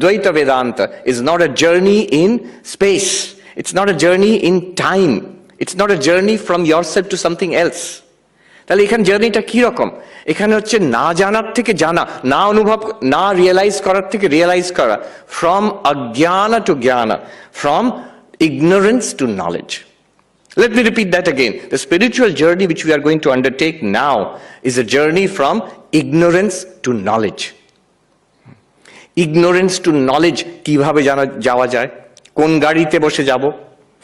Advaita Vedanta is not a journey in space. It's not a journey in time. It's not a journey from yourself to something else. তাহলে এখানে জার্নিটা কি রকম? এখানে হচ্ছে না জানার থেকে জানা, না অনুভব, না রিয়েলাইজ করার থেকে রিয়েলাইজ করা, ফ্রম অজ্ঞানা টু জ্ঞানা, from ignorance to knowledge. Let me repeat that again. The spiritual journey which we are going to undertake now is a journey from ignorance to knowledge. Ignorance to knowledge কিভাবে যাওয়া যায়? কোন গাড়িতে বসে যাব?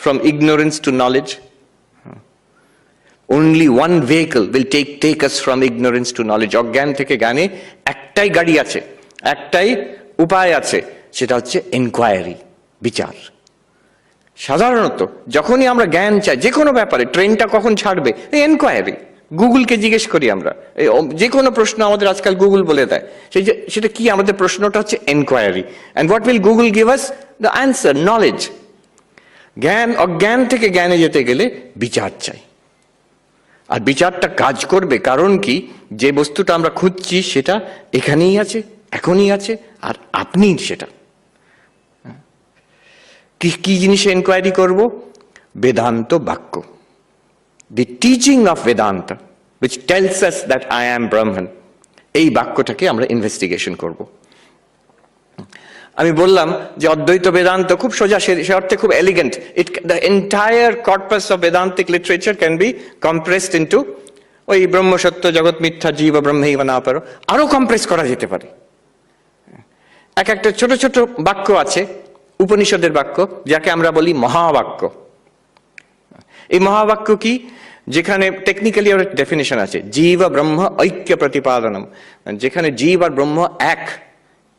From ignorance to knowledge. Only one vehicle will take us from ignorance to knowledge. অজ্ঞান থেকে জ্ঞানে একটাই গাড়ি আছে, একটাই উপায় আছে, সেটা হচ্ছে এনকোয়ারি, বিচার। সাধারণত যখনই আমরা জ্ঞান চাই যে কোনো ব্যাপারে, ট্রেনটা কখন ছাড়বে, এই এনকোয়ারি, গুগলকে জিজ্ঞেস করি আমরা, যে কোনো প্রশ্ন আমাদের আজকাল গুগল বলে দেয়, সেটা কি? আমাদের প্রশ্নটা হচ্ছে enquiry. And what will Google give us? The answer, knowledge. জ্ঞান, অজ্ঞান থেকে জ্ঞানে যেতে গেলে বিচার চাই। আর বিচারটা কাজ করবে কারণ কি? যে বস্তুটা আমরা খুঁজছি সেটা এখানেই আছে, এখনই আছে, আর আপনি সেটা কি জিনিসে এনকোয়ারি করব? বেদান্ত বাক্য, the teaching of Vedanta which tells us that I am Brahman, এই বাক্যটাকে আমরা ইনভেস্টিগেশন করব। আমি বললাম যে অদ্বৈত বেদান্ত খুব সোজা, সে অর্থে খুব elegant. The entire corpus of বেদান্তিক literature can be compressed into ওই ব্রহ্ম সত্য জগৎ মিথ্যা জীব ব্রহ্মৈব না পারো, আরো কম্প্রেস করা যেতে পারে। একটা ছোট ছোট বাক্য আছে, উপনিষদের বাক্য, যাকে আমরা বলি মহাবাক্য। এই মহাবাক্য কি? যেখানে টেকনিক্যালি ওর ডেফিনেশন আছে, জীব ব্রহ্ম ঐক্য প্রতিপাদনম, যেখানে জীব আর ব্রহ্ম এক,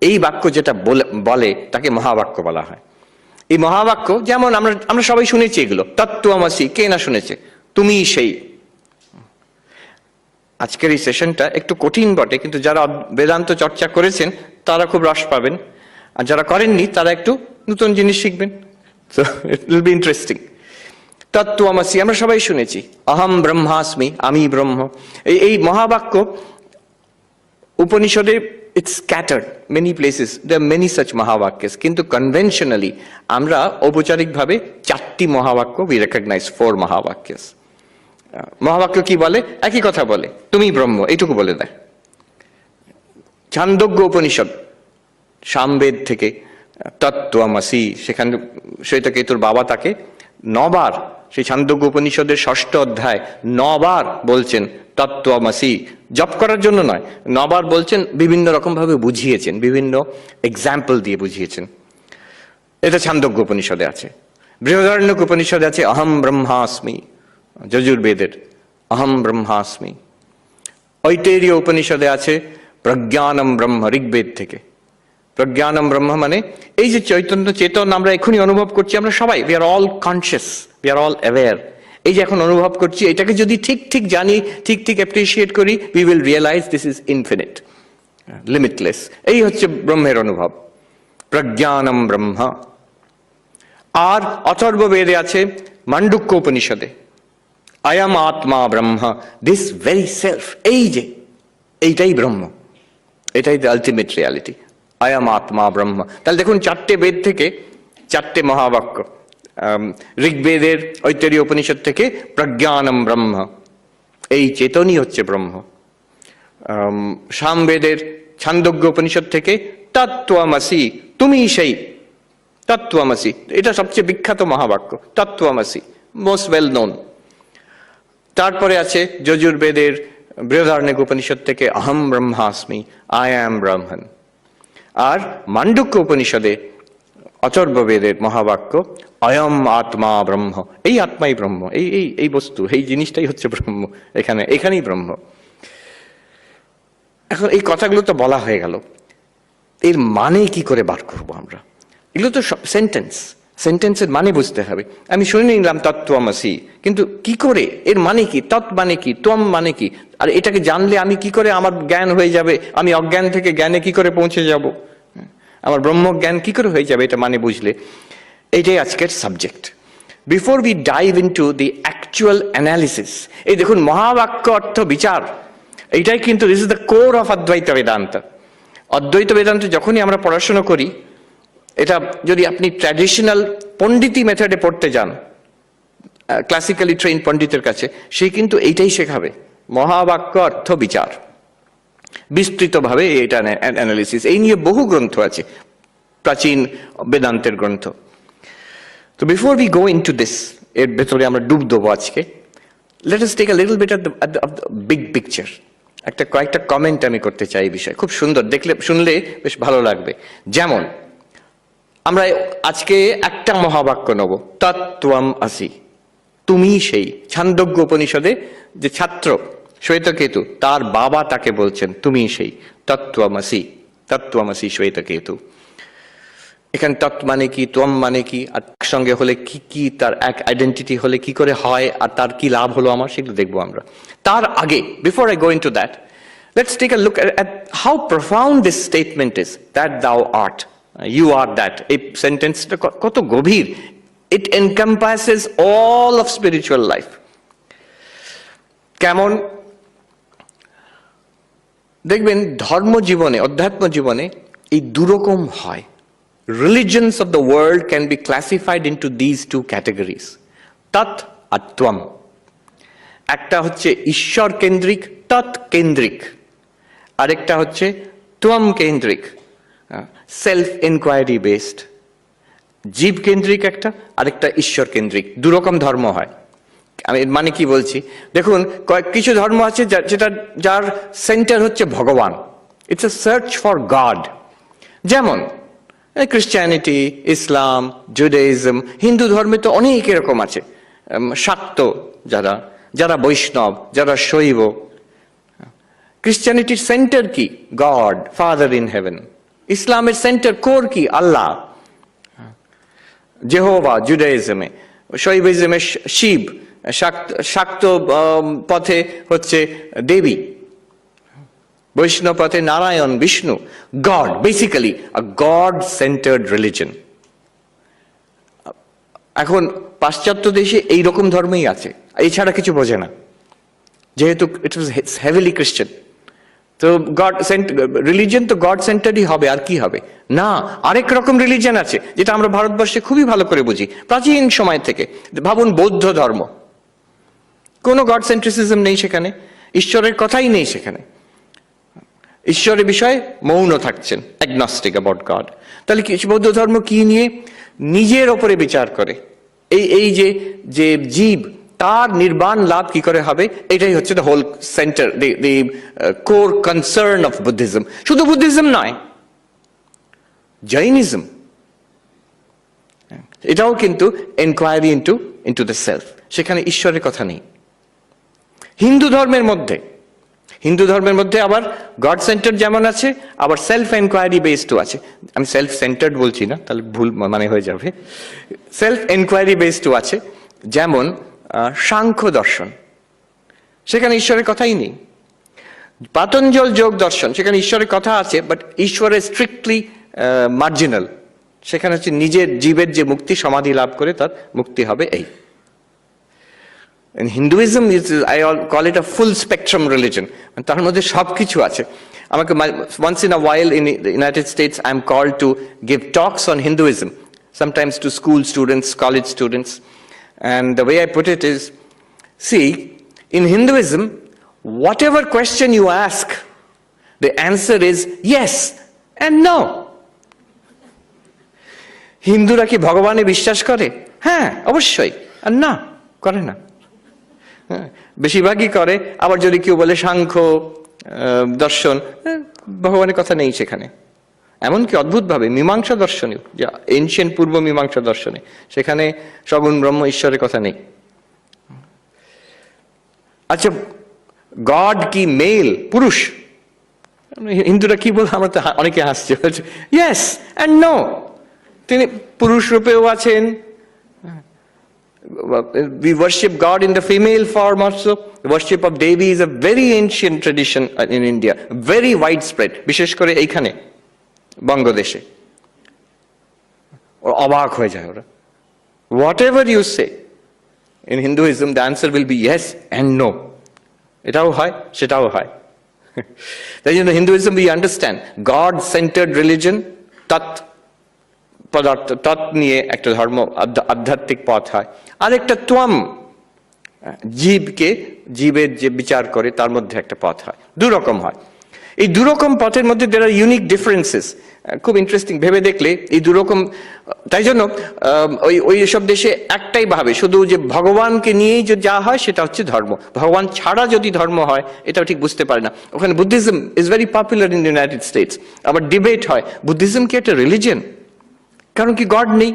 এই বাক্য যেটা বলে তাকে মহাবাক্য বলা হয়। এই মহাবাক্য যেমন আমরা সবাই শুনেছি এগুলো, তত্ত্বমসি, কে না শুনেছে? তুমি সেই। আজকের এই সেশনটা একটু কঠিন বটে, কিন্তু যারা বেদান্ত চর্চা করেছেন তারা খুব রস পাবেন, আর যারা করেননি তারা একটু নতুন জিনিস শিখবেন। So it will be interesting. তত্ত্বমসি আমরা সবাই শুনেছি, অহম ব্রহ্মাস্মি, আমি ব্রহ্ম। এই মহাবাক্য উপনিষদে it's scattered many places, there are many such mahavakyas, কিন্তু conventionally আমরা ঔপচারিকভাবে 4টি মহাবাক্য we recognize 4 mahavakyas. মহাবাক্য কি বলে? একই কথা বলে, তুমি ব্রহ্ম, এইটুকু বলে দেয়। ছান্দোগ্য উপনিষদ, সামবেদ থেকে তত্ত্বমসি, সেখানে শ্বেতকেতুর বাবা তাকে 9 বার, সেই ছান্দোগ্য উপনিষদের 6ষ্ঠ অধ্যায় 9 বার বলছেন তত্ত্বমসি, জপ করার জন্য নয়, 9 বার বলছেন, বিভিন্ন রকম ভাবে বুঝিয়েছেন, বিভিন্ন এক্সাম্পল দিয়ে বুঝিয়েছেন। এটা ছান্দোগ্য উপনিষদে আছে। বৃহদারণ্যক উপনিষদে আছে অহম ব্রহ্মাস্মি, যজুর্বেদের অহম ব্রহ্মাস্মি। ঐতেরীয় উপনিষদে আছে প্রজ্ঞানম ব্রহ্ম, ঋগ্বেদ থেকে। প্রজ্ঞানম ব্রহ্ম মানে এই যে চৈতন্য চেতন আমরা এখনই অনুভব করছি, আমরা সবাই, we are all conscious, we are all aware. এই যে এখন অনুভব করছি, এটাকে যদি ঠিক ঠিক জানি, ঠিক ঠিক অ্যাপ্রিসিয়েট করি, we will realise this is infinite, limitless. এই হচ্ছে ব্রহ্মের অনুভব, প্রজ্ঞানম ব্রহ্ম। আর অথর্ব বেদে আছে মান্ডুক্য উপনিষদে আয়াম আত্মা ব্রহ্ম, দিস ভেরি সেলফ, এই যে এইটাই ব্রহ্ম, এটাই দ্য আলটিমেট রিয়ালিটি, আয়াম আত্মা ব্রহ্ম। তাহলে দেখুন 4টে বেদ থেকে 4টে মহাবাক্য, ঋগ্বেদের ঐতরীয় উপনিষদ থেকে প্রজ্ঞানম ব্রহ্ম, এই চেতনই হচ্ছে ব্রহ্ম। সামবেদের ছান্দোগ্য উপনিষদ থেকে তত্ত্বমসি, তুমি সেই, তত্ত্বমসি, এটা সবচেয়ে বিখ্যাত মহাবাক্য, তত্ত্বমসি, মোস্ট ওয়েল নোন। তারপরে আছে যজুর্বেদের বৃহদারণ্যক উপনিষদ থেকে অহম ব্রহ্মাস্মি, আই অ্যাম ব্রহ্মন। আর মান্ডুক্য উপনিষদে অথর্ববেদের মহাবাক্য অয়ম আত্মা ব্রহ্ম, এই আত্মাই ব্রহ্ম, এই বস্তু, এই জিনিসটাই হচ্ছে ব্রহ্ম, এখানেই ব্রহ্ম। এখন এই কথাগুলো তো বলা হয়ে গেল, এর মানে কি করে বার করবো আমরা? এগুলো তো সেন্টেন্স, সেন্টেন্সের মানে বুঝতে হবে। আমি শুনে নিলাম তত্ত্বমসি, কিন্তু কি করে, এর মানে কি, তৎ মানে কি, ত্বম মানে কি, আর এটাকে জানলে আমি কি করে, আমার জ্ঞান হয়ে যাবে, আমি অজ্ঞান থেকে জ্ঞানে কি করে পৌঁছে যাব, আমার ব্রহ্মজ্ঞান কি করে হয়ে যাবে, এটা মানে বুঝলে। এইটাই আজকের subject. Before we dive into the actual analysis, এই দেখুন মহাবাক্য অর্থ বিচার, এইটাই কিন্তু this is the core of অদ্বৈত বেদান্ত। অদ্বৈত বেদান্ত যখনই আমরা পড়াশোনা করি, এটা যদি আপনি ট্র্যাডিশনাল পণ্ডিতি মেথডে পড়তে যান, ক্লাসিক্যালি ট্রেন পণ্ডিতের কাছে, সে কিন্তু এইটাই শেখাবে, মহাবাক্য অর্থ বিচার, বিস্তৃতভাবে এটা অ্যানালিসিস। এই নিয়ে বহু গ্রন্থ আছে, প্রাচীন বেদান্তের গ্রন্থ। তো before we go into this, এর ভেতরে আমরা ডুব দেবো আজকে, let us take a little bit of the big picture. কয়েকটা কমেন্ট আমি করতে চাই এই বিষয়ে, খুব সুন্দর, দেখলে শুনলে বেশ ভালো লাগবে। যেমন আমরা আজকে একটা মহাবাক্য নেব, তত্ত্বম আসি, তুমি সেই। ছান্দোগ্য উপনিষদে যে ছাত্র শ্বেতকেতু, তার বাবা তাকে বলছেন তুমি সেই, তত্ত্বমসি, তত্ত্বমসি শ্বেতকেতু। এখানে তত্ত্ব মানে কি, ত্বম মানে কি, আর সঙ্গে হলে কি কি, তার এক আইডেন্টিটি হলে কি করে হয়, আর তার কি লাভ হলো আমার, সেগুলো দেখবো আমরা। তার আগে, before I go into that, let's take a look at how profound this statement is, that thou art, you are that. এই সেন্টেন্সটা কত গভীর। It encompasses all of spiritual life. কেমন দেখবেন ধর্ম জীবনে, অধ্যাত্ম জীবনে এই দুরকম হয়। Religions of the world can be classified into these two categories, tat আর ত্বম। একটা হচ্ছে ঈশ্বর কেন্দ্রিক, তৎ কেন্দ্রিক, আরেকটা হচ্ছে ত্বম কেন্দ্রিক, সেলফ এনকোয়ারি বেসড। জীব কেন্দ্রিক একটা, আরেকটা ঈশ্বর কেন্দ্রিক। দুরকম ধর্ম হয়। আমি মানে কি বলছি দেখুন, কিছু ধর্ম আছে যার সেন্টার হচ্ছে ভগবান, it's a search for god. যেমন ক্রিশ্চিয়ানিটি, ইসলাম, জুডাইজম। হিন্দু ধর্মে তো অনেক এরকম আছে, শাক্ত যারা বৈষ্ণব, যারা শৈব। ক্রিশ্চিয়ানিটির সেন্টার কি? God, father in heaven. ইসলামের সেন্টার কোর কি? আল্লাহ, জেহোভা। জুডাইজমে, শৈবিজমে শিব, শাক্ত পথে হচ্ছে দেবী, বৈষ্ণব পথে Narayan, Vishnu. God, basically a god centred religion. এখন পাশ্চাত্য দেশে এইরকম ধর্মই আছে, এছাড়া কিছু বোঝে না, যেহেতু ইট ওয়াজ হেভিলি ক্রিশ্চিয়ান। তো গড রিলিজন তো গড সেন্টারই হবে, আর কি হবে? না, আরেক রকম রিলিজন আছে যেটা আমরা ভারতবর্ষে খুবই ভালো করে বুঝি প্রাচীন সময় থেকে। ভাবুন বৌদ্ধ ধর্ম, কোনো গড সেন্ট্রিসিজম নেই সেখানে, ঈশ্বরের কথাই নেই সেখানে, ঈশ্বরের বিষয়ে মৌন থাকছেন, অ্যাগনস্টিক অ্যাবাউট গড। তাহলে কি বৌদ্ধ ধর্ম কি নিয়ে? নিজের ওপরে বিচার করে, এই যে জীব, তার নির্বাণ লাভ কি করে হবে, এটাই হচ্ছে the whole centre, the core concern of Buddhism. শুধু বুদ্ধিজম নয়, জৈনিজম, এটাও কিন্তু এনকোয়ারি ইন্টু দ্য সেলফ, সেখানে ঈশ্বরের কথা নেই। হিন্দু ধর্মের মধ্যে আবার গড সেন্টার যেমন আছে, আবার সেলফ এনকোয়ারি বেসডও আছে। আমি সেলফ সেন্টার্ড বলছি না, তাহলে ভুল মানে হয়ে যাবে। সেলফ এনকোয়ারি বেসডও আছে, যেমন সাংখ্য দর্শন, সেখানে ঈশ্বরের কথাই নেই। পাতঞ্জল যোগ দর্শন, সেখানে ঈশ্বরের কথা আছে, বাট ঈশ্বরের স্ট্রিক্টলি মার্জিনাল। সেখানে হচ্ছে নিজের জীবের যে মুক্তি, সমাধি লাভ করে তার মুক্তি হবে, এই। And Hinduism is, I call it a full spectrum religion. তার মধ্যে সবকিছু আছে। আমাকে once in a while in the United States I am called to give talks on Hinduism, sometimes to school students, college students, and the way I put it is, see, in Hinduism, whatever question you ask, the answer is yes and no. হিন্দুরা কি ভগবানে বিশ্বাস করে? হ্যাঁ, অবশ্যই। আর না, করে না। বেশিরভাগই করে। আবার যদি কেউ বলে সাংখ্য দর্শন, ভগবানের কথা নেই সেখানে। এমনকি অদ্ভুতভাবে মীমাংসা দর্শনেও, যে এনশিয়েন্ট পূর্ব মীমাংসা দর্শনে, সেখানে সগুণ ব্রহ্ম ঈশ্বরের কথা নেই। আচ্ছা, গড কি মেল, পুরুষ? হিন্দুরা কি বলে, আমরা তো অনেকে হাসছে, বলছে ইয়েস অ্যান্ড নো, তিনি পুরুষ রূপেও আছেন। We worship God in the female form also. The worship of Devi is a very ancient tradition in India, very widespread, বিশেষ করে এইখানে বঙ্গদেশে। অবাক হয়ে যায় ওরা। Whatever you say in Hinduism, the answer will be yes and no. এটাও হয়, সেটাও হয়। তাই জন্য Hinduism we understand God-centered religion, tat, পদার্থ তৎ নিয়ে একটা ধর্ম, আধ্যাত্মিক পথ হয়। আরেকটা ত্বম, জীবের যে বিচার করে তার মধ্যে একটা পথ হয়। দুরকম হয়। এই দুরকম পথের মধ্যে দের আর ইউনিক ডিফারেন্সেস। খুব ইন্টারেস্টিং ভেবে দেখলে এই দুরকম, তাই জন্য ওই সব দেশে একটাই ভাবে শুধু যে ভগবানকে নিয়েই যে যা হয় সেটা হচ্ছে ধর্ম, ভগবান ছাড়া যদি ধর্ম হয় এটাও ঠিক বুঝতে পারে না। ওখানে Buddhism is very popular in United states. আবার ডিবেট হয় বুদ্ধিজম কি একটা রিলিজিয়ন, কারণ কি গড নেই,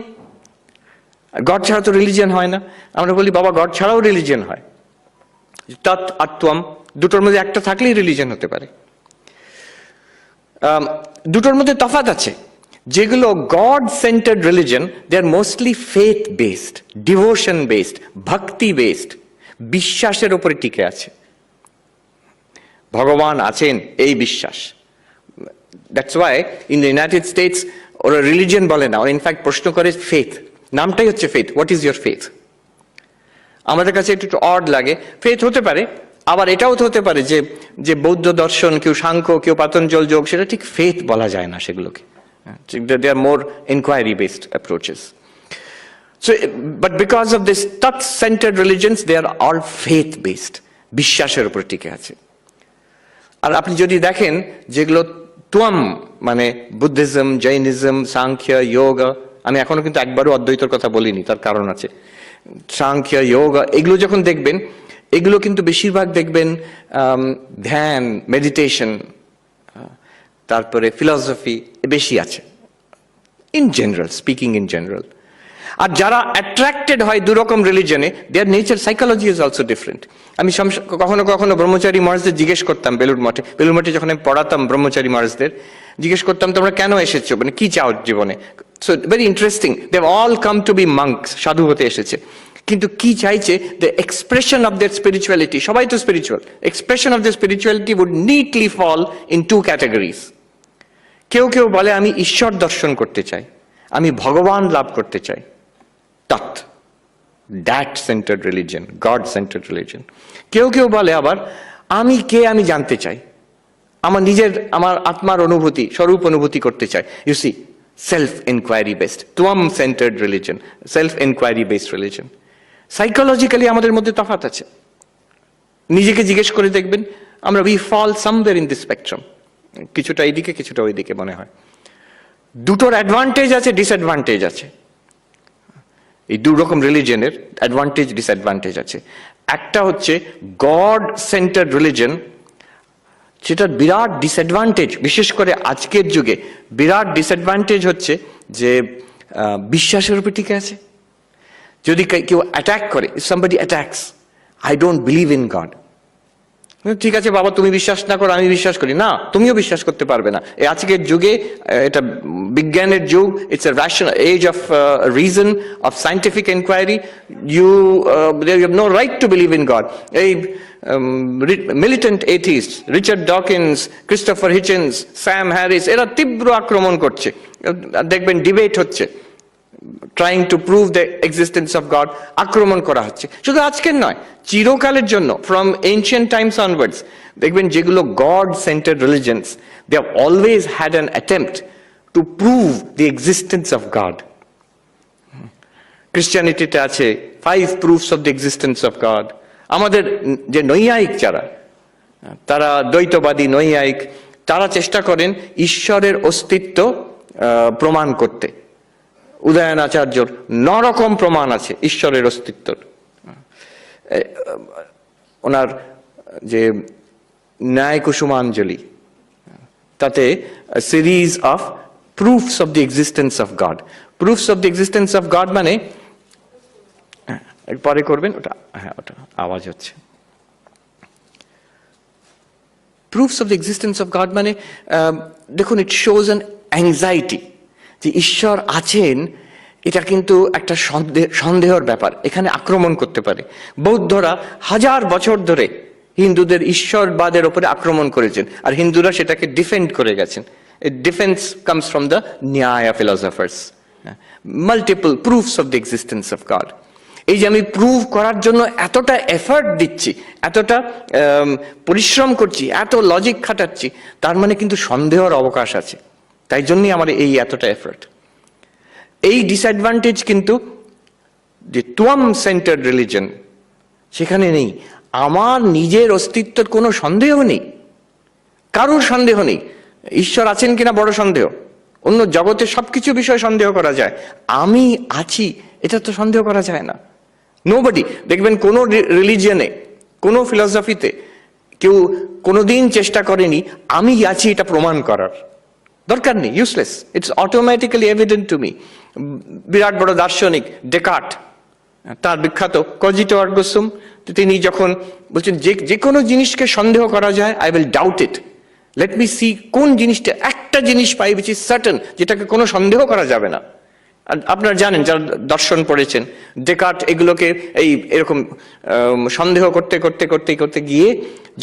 গড ছাড়া তো রিলিজিয়ন হয় না। আমরা বলি বাবা গড ছাড়াও রিলিজিয়ন হয়, তৎ আর ত্বম, দুটোর মধ্যে একটা থাকলেই রিলিজিয়ন হতে পারে। দুটোর মধ্যে তফাৎ আছে। যেগুলো God centred religion, they are mostly faith based, devotion based, bhakti based, বিশ্বাসের উপরে টিকে আছে। ভগবান আছেন এই বিশ্বাস। That's why in the United States ওরা রিলিজিয়ন বলে না, ওরা ইনফ্যাক্ট প্রশ্ন করে ফেথ, নামটাই হচ্ছে faith. What is your faith? আমাদের কাছে একটু অড লাগে। ফেথ হতে পারে, আবার এটাও তো হতে পারে যে বৌদ্ধ দর্শন, কেউ সাংখ্য, কেউ পাতঞ্জল যোগ, সেটা ঠিক ফেথ বলা যায় না সেগুলোকে। They are more enquiry based approaches. So but because of this তৎ centred religions, they are all faith based, বিশ্বাসের উপর টিকে আছে। আর আপনি যদি দেখেন যেগুলো ত্বম, মানে বুদ্ধিজম, জৈনিজম, সাংখ্য, যোগা, আমি এখনো কিন্তু একবারও অদ্বৈতর কথা বলিনি, তার কারণ আছে। সাংখ্য, যোগা, এগুলো যখন দেখবেন, এগুলো কিন্তু বেশিরভাগ দেখবেন ধ্যান, মেডিটেশন, তারপরে ফিলসফি বেশি আছে, in general speaking, in general. আর যারা অ্যাট্রাক্টেড হয় দুরকম রিলিজনে, their nature psychology is also different. আমি কখনো কখনো ব্রহ্মচারী মহারাজদের জিজ্ঞেস করতাম বেলুড় মঠে যখন আমি পড়াতাম ব্রহ্মচারী মহারাজদের, জিজ্ঞেস করতাম তোমরা কেন এসেছো, মানে কি চাও জীবনে। So very interesting, they have all come to be monks, সাধু হতে এসেছে। কিন্তু কি চাইছে, the expression of that spirituality, সবাই তো spiritual, expression of the spirituality would neatly fall in two categories. কেউ কেউ বলে আমি ঈশ্বর দর্শন করতে চাই, আমি ভগবান লাভ করতে চাই, তৎ, that centred religion, god centred religion. কেউ কেউ বলে আবার আমি কে আমি জানতে চাই, আমার আত্মার অনুভূতি, স্বরূপ অনুভূতি করতে চাই। You see, self enquiry based, ত্বম centred religion, self enquiry based religion. Psychologically আমাদের মধ্যে তফাৎ আছে। নিজেকে জিজ্ঞেস করে দেখবেন, আমরা we fall somewhere in this spectrum, কিছুটা এইদিকে কিছুটা ওইদিকে মনে হয়। দুটোর অ্যাডভান্টেজ আছে, ডিসঅ্যাডভান্টেজ আছে। এই দু রকম রিলিজনের অ্যাডভান্টেজ ডিসঅ্যাডভান্টেজ আছে। একটা হচ্ছে গড সেন্টার্ড রিলিজন, সেটার বিরাট ডিসঅ্যাডভান্টেজ, বিশেষ করে আজকের যুগে বিরাট ডিসঅ্যাডভান্টেজ হচ্ছে যে বিশ্বাসের উপর টিকে আছে। যদি কেউ অ্যাটাক করে, somebody attacks, I don't believe in God, ঠিক আছে বাবা তুমি বিশ্বাস না করো, আমি বিশ্বাস করি না, তুমিও বিশ্বাস করতে পারবে না। এই আজকের যুগে এটা বিজ্ঞানের যুগ, it's a rational age of reason, of scientific enquiry. You have no right to believe in God. এই militant atheist, Richard Dawkins, Christopher Hitchens, Sam Harris, এরা তীব্র আক্রমণ করছে। দেখবেন ডিবেট হচ্ছে, trying to prove the existence of God, আক্রমণ করা হচ্ছে। শুধু আজকের নয়, চিরকালের জন্য, ফ্রম এনশিয়েন্ট টাইমস অনওয়ার্ডস, দেখবেন যেগুলো God centred religions, they have always had an attempt to prove the existence of God. ক্রিশ্চিয়ানিটিতে আছে 5 proofs of the existence of God. আমাদের যে নৈয়ায়িক যারা, তারা দ্বৈতবাদী নৈয়ায়িক, তারা চেষ্টা করেন ঈশ্বরের অস্তিত্ব প্রমাণ করতে। উদয়ন আচার্যর 9 রকম প্রমাণ আছে ঈশ্বরের অস্তিত্বর। ওনার যে ন্যায় কুসুমাঞ্জলি, তাতে series of proofs of the existence of god. Proofs of the existence of god মানে, পরে করবেন ওটা, হ্যাঁ ওটা আওয়াজ হচ্ছে। Proofs of the existence of god মানে দেখুন, ইট শোজ অ্যান অ্যাংজাইটি যে ঈশ্বর আছেন, এটা কিন্তু একটা সন্দেহের ব্যাপার, এখানে আক্রমণ করতে পারে। বৌদ্ধরা 1000 বছর ধরে হিন্দুদের ঈশ্বরবাদের উপরে আক্রমণ করেছেন, আর হিন্দুরা সেটাকে ডিফেন্ড করে গেছেন। ডিফেন্স কামস ফ্রম দ্য ন্যায় philosophers. Multiple proofs of the existence of god. এই যে আমি প্রুভ করার জন্য এতটা এফার্ট দিচ্ছি, এতটা পরিশ্রম করছি, এত লজিক খাটাচ্ছি, তার মানে কিন্তু সন্দেহের অবকাশ আছে। তাই জন্যই আমার এই এতটা এফার্ট। এই ডিসঅ্যাডভান্টেজ কিন্তু যে ত্বম সেন্টার্ড রিলিজন সেখানে নেই। আমার নিজের অস্তিত্বের কোনো সন্দেহ নেই, কারোর সন্দেহ নেই। ঈশ্বর আছেন কিনা বড় সন্দেহ, অন্য জগতের সবকিছু বিষয়ে সন্দেহ করা যায়, আমি আছি এটা তো সন্দেহ করা যায় না। নোবডি, দেখবেন কোনো রিলিজিয়নে, কোনো ফিলসফিতে কেউ কোনোদিন চেষ্টা করেনি আমি আছি এটা প্রমাণ করার, দরকার নেই, useless, it's automatically evident to me. বিরাট বড় দার্শনিক ডেকার্ট, তার বিখ্যাত কজিটো আর্গো সুম, তিনি যখন বলছেন যে কোনো জিনিসকে সন্দেহ করা যায়, I will doubt it, let me see কোন জিনিসটা, একটা জিনিস পাই উইচ ইজ সার্টেন, যেটাকে কোনো সন্দেহ করা যাবে না। আপনারা জানেন যারা দর্শন পড়েছেন, ডেকার্ট এগুলোকে এরকম সন্দেহ করতে করতে করতে করতে গিয়ে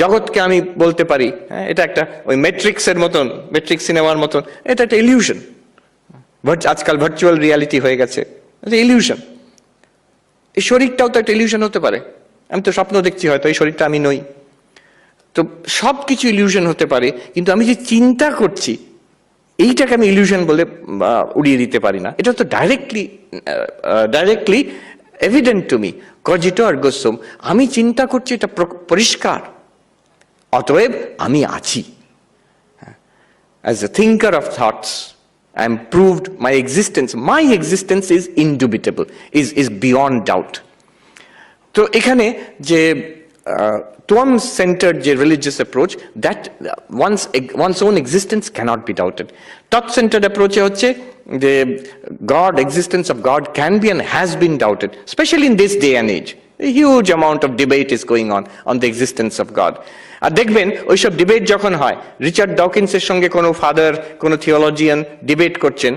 জগৎকে আমি বলতে পারি, হ্যাঁ এটা একটা ওই ম্যাট্রিক্সের মতন, ম্যাট্রিক্স সিনেমার মতন, এটা একটা ইলিউশন। আজকাল ভার্চুয়াল রিয়ালিটি হয়ে গেছে, এটা ইলিউশন। এই শরীরটাও তো একটা ইলিউশন হতে পারে, আমি তো স্বপ্ন দেখছি হয়তো এই শরীরটা আমি নই, তো সব কিছু ইলিউশন হতে পারে, কিন্তু আমি যে চিন্তা করছি এইটাকে আমি ইলিউশন বলে উড়িয়ে দিতে পারি না। এটা তো ডাইরেক্টলি এভিডেন্ট টু মি, কজিটো আর্গো সুম, আমি চিন্তা করছি এটা পরিষ্কার, অতএব আমি আছি। As a thinker of thoughts I am proved my existence is indubitable, is beyond doubt. তো এখানে যে ত্বম সেন্টার্ড যে religious approach, that one's own existence cannot be doubted. তৎ সেন্টার্ড অ্যাপ্রোচে হচ্ছে যে existence of God can be and has been doubted, especially in this day and age. A huge amount of debate is going on the existence of God. আর দেখবেন ওইসব debate যখন হয়, Richard ডকিন্সের সঙ্গে কোনো father, কোনো theologian debate করছেন,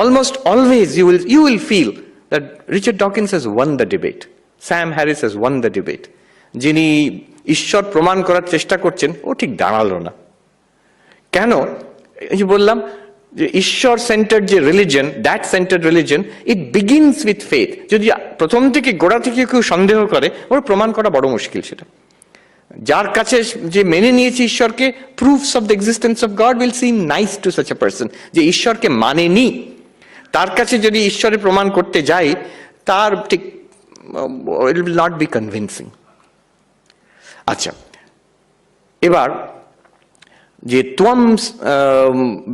almost always you will feel that Richard Dawkins has won the debate, Sam Harris has won the debate. যিনি ঈশ্বর প্রমাণ করার চেষ্টা করছেন ও ঠিক দাঁড়ালো না। কেন? এই যে বললাম যে ঈশ্বর সেন্টার্ড যে religion, that centred religion, it begins with faith. যদি প্রথম থেকে গোড়া থেকে কেউ সন্দেহ করে, ওর প্রমাণ করা বড় মুশকিল। সেটা যার কাছে যে মেনে নিয়েছে ঈশ্বরকে, proofs of the existence of god will SIM nice to such a person. যে ঈশ্বরকে মানেনি, তার কাছে যদি ঈশ্বরের প্রমাণ করতে যাই, তার ঠিক it will not be convincing. আচ্ছা, এবার যে ত্বম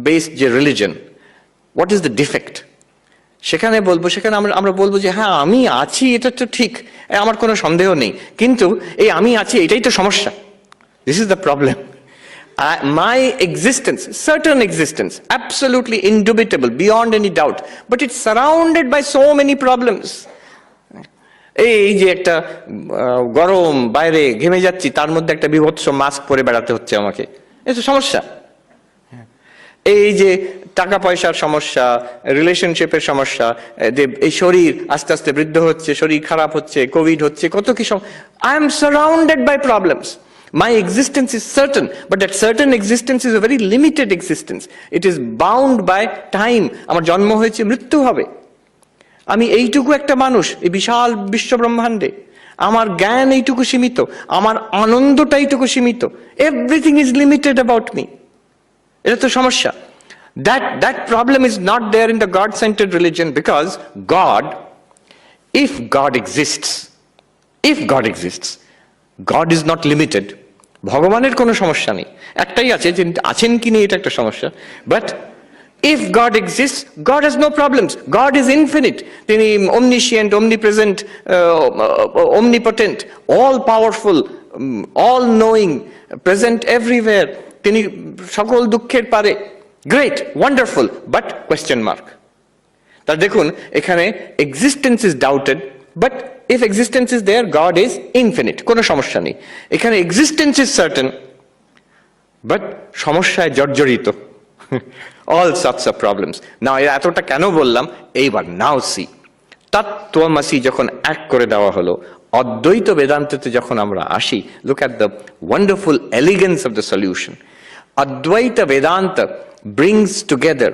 বেসড যে religion, what is the defect, সেখানে আমরা বলবো যে হ্যাঁ আমি আছি এটা তো ঠিক, আমার কোনো সন্দেহ নেই, কিন্তু এই আমি আছি এটাই তো সমস্যা। This is the problem. My existence, certain existence, absolutely indubitable, beyond any doubt, but it's surrounded by so many problems. এই যে একটা গরম, বাইরে ঘেমে যাচ্ছি, তার মধ্যে একটা বিভৎস মাস্ক পরে বেড়াতে হচ্ছে আমাকে, এই তো সমস্যা। এই যে টাকা পয়সার সমস্যা, রিলেশনশিপের সমস্যা, এই শরীর আস্তে আস্তে বৃদ্ধ হচ্ছে, শরীর খারাপ হচ্ছে, কোভিড হচ্ছে, কত কি I am surrounded by problems. My existence is certain, but that certain existence is a very limited existence. It is bound by time. আমার জন্ম হয়েছে, মৃত্যু হবে। আমি এইটুকু একটা মানুষ এই বিশাল বিশ্ব ব্রহ্মাণ্ডে, আমার জ্ঞান এইটুকু সীমিত, আমার আনন্দটা এইটুকু সীমিত, everything is limited about me. এটা তো সমস্যা। That problem is not there in the God-centered religion, because if God exists, God is not limited. ভগবানের কোনো সমস্যা নেই, একটাই আছে যে আছেন কি নেই এটা একটা সমস্যা। But if God exists, God has no problems. God is infinite. তিনি omniscient, omnipresent, omnipotent, all powerful, all knowing, present everywhere. তিনি সকল দুঃখের পারে। Great, wonderful, but question mark. তা দেখুন এখানে existence is doubted, but if existence is there, god is infinite, কোনো সমস্যা নেই। এখানে এক্সিস্টেন্স ইজ সার্টেন, বাট সমস্যায় জর্জরিত। All sorts of problems. না, এতটা কেন বললাম এইবার নাও সি। তত্ত্বমসি যখন এক করে দেওয়া হলো, অদ্বৈত বেদান্ততে যখন আমরা আসি, look at the wonderful elegance of the solution. Advaita Vedanta brings together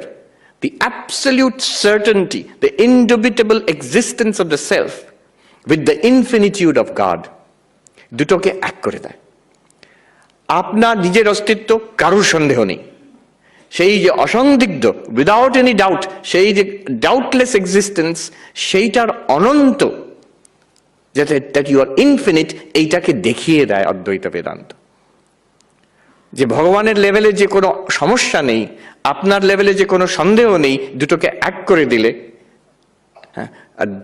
the absolute certainty, the indubitable existence of the self with the infinitude of God. দুটোকে এক করে দেয়। আপনার নিজের অস্তিত্ব কারোর সন্দেহ নেই, সেই যে অসন্দিগ্ধ, উইদাউট এনি ডাউট, সেই যে ডাউটলেস এক্সিস্টেন্স, সেইটার অনন্ত, যাতে দ্যাট ইউ আর ইনফিনিট, এইটাকে দেখিয়ে দেয় অদ্বৈত বেদান্ত। যে ভগবানের লেভেলে যে কোনো সমস্যা নেই, আপনার লেভেলে যে কোনো সন্দেহ নেই, দুটোকে এক করে দিলে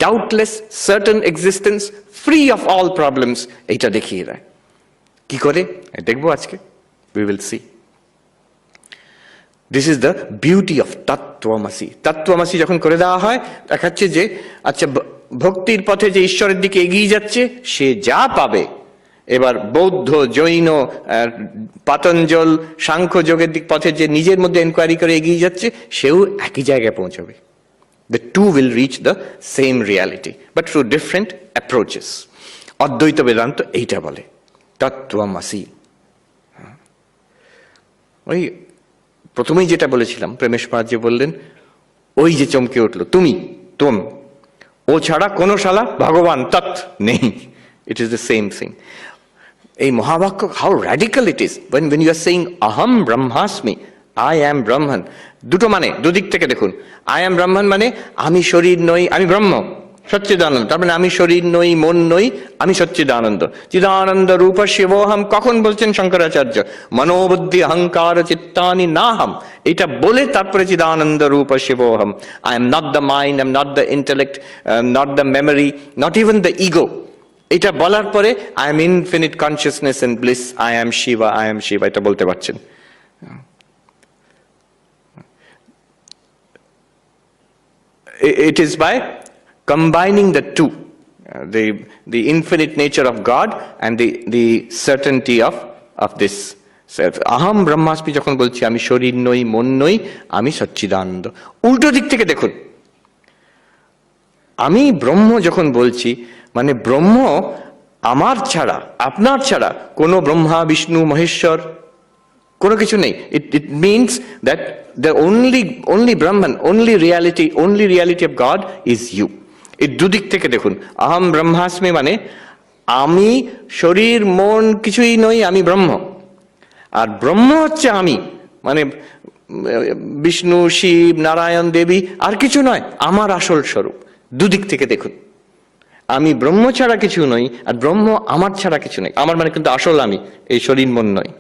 doubtless certain existence free of all problems, এইটা দেখিয়ে দেয়। কি করে দেখবো আজকে, we will see. This is the beauty of তত্ত্বমসি। তত্ত্বমসি যখন করে দেওয়া হয়, দেখাচ্ছে যে আচ্ছা ভক্তির পথে যে ঈশ্বরের দিকে এগিয়ে যাচ্ছে, সে যা পাবে, এবার বৌদ্ধ, জৈন, পাতঞ্জল, সাংখ্য যোগের দিক পথে যে নিজের মধ্যে এনকোয়ারি করে এগিয়ে যাচ্ছে, সেও একই জায়গায় পৌঁছবে। The two will reach the same reality, but through different approaches. অদ্বৈত বেদান্ত এইটা বলে, তত্ত্বমসি। ওই প্রথমেই যেটা বলেছিলাম, প্রেমেশ মহারাজ যে বললেন, ওই যে চমকে উঠলো, তুমি, তোম, ও ছাড়া কোনো শালা ভগবান তৎ নেই। It is the same thing. এই মহাবাক্য, how radical it is when you are saying aham brahmasmi, I am Brahman। দুটো মানে, দুদিক থেকে দেখুন। I am Brahman মানে আমি শরীর নই, আমি ব্রহ্ম, সচ্চিদানন্দ। তার মানে আমি শরীর নই, মন নই, আমি সচ্চিদানন্দ। চিদানন্দ রূপ শিবোহম কখন বলছেন শঙ্করাচার্য? মনোবুদ্ধি অহংকার চিত্তানি নাহম, এটা বলে তারপরে চিদানন্দ রূপ শিবোহম। I am not the mind, I am not the intellect, not the memory, not even the ego। এটা বলার পরে I am infinite consciousness and bliss, I am Shiva, I am Shiva, এটা বলতে পারছেন। It is by combining the two, the infinite nature of God and the certainty of this self. Aham brahmasmi যখন বলছি, আমি শরীর নই, মন নই, আমি সচ্চিদানন্দ। উল্টো দিক থেকে দেখুন, আমি ব্রহ্ম যখন বলছি, মানে ব্রহ্ম আমার ছাড়া, আপনার ছাড়া কোনো ব্রহ্মা, বিষ্ণু, মহেশ্বর কোনো কিছু নেই। It means that the only Brahman, only reality of God is you. এই দুদিক থেকে দেখুন, আহম ব্রহ্মাস্মি মানে আমি শরীর মন কিছুই নই, আমি ব্রহ্ম। আর ব্রহ্ম হচ্ছে আমি, মানে বিষ্ণু, শিব, নারায়ণ, দেবী আর কিছু নয়, আমার আসল স্বরূপ। দুদিক থেকে দেখুন, আমি ব্রহ্ম ছাড়া কিছু নই, আর ব্রহ্ম আমার ছাড়া কিছু নই। আমার মানে কিন্তু আসল আমি, এই শরীর মন নয়।